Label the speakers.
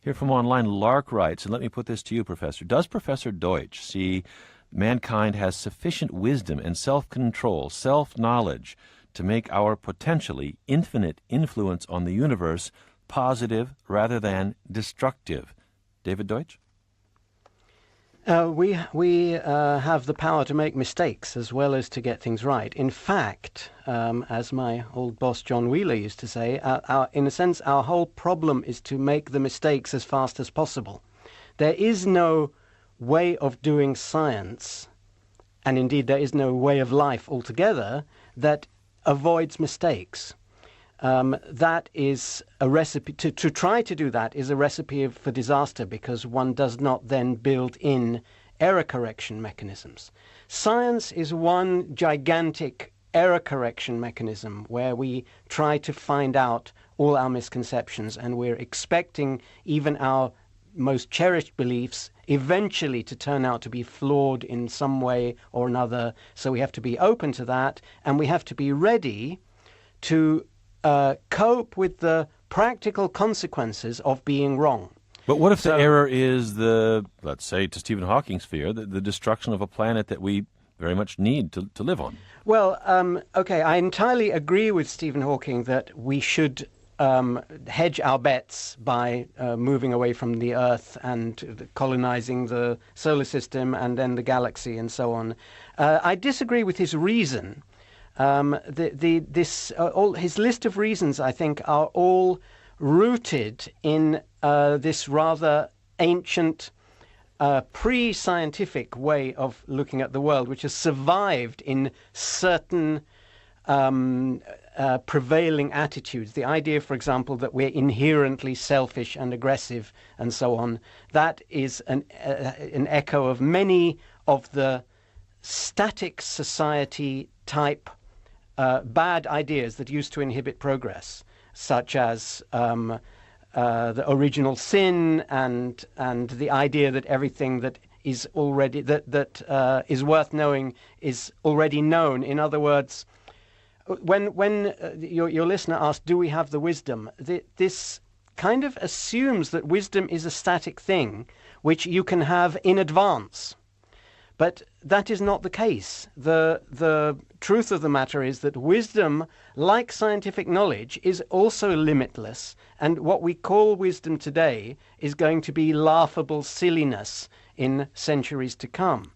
Speaker 1: Here from online, Lark writes, and let me put this to you, Professor. Does Professor Deutsch see mankind has sufficient wisdom and self-control, self-knowledge to make our potentially infinite influence on the universe positive rather than destructive? David Deutsch?
Speaker 2: We have the power to make mistakes as well as to get things right. In fact, as my old boss John Wheeler used to say, in a sense, our whole problem is to make the mistakes as fast as possible. There is no way of doing science, and indeed there is no way of life altogether, that avoids mistakes. That is a recipe, to try to do that is a recipe for disaster, because one does not then build in error correction mechanisms. Science is one gigantic error correction mechanism where we try to find out all our misconceptions, and we're expecting even our most cherished beliefs eventually to turn out to be flawed in some way or another. So we have to be open to that, and we have to be ready to cope with the practical consequences of being wrong.
Speaker 1: But what if the error is let's say, to Stephen Hawking's fear, the destruction of a planet that we very much need to live on?
Speaker 2: Well, okay, I entirely agree with Stephen Hawking that we should hedge our bets by moving away from the Earth and colonizing the solar system and then the galaxy and so on. I disagree with his reason. His list of reasons, I think, are all rooted in this rather ancient, pre-scientific way of looking at the world, which has survived in certain prevailing attitudes. The idea, for example, that we're inherently selfish and aggressive and so on, that is an echo of many of the static society type bad ideas that used to inhibit progress, such as the original sin and the idea that everything that is already is worth knowing is already known. In other words, when your listener asked, "Do we have the wisdom?" This kind of assumes that wisdom is a static thing which you can have in advance. But that is not the case. The truth of the matter is that wisdom, like scientific knowledge, is also limitless. And what we call wisdom today is going to be laughable silliness in centuries to come.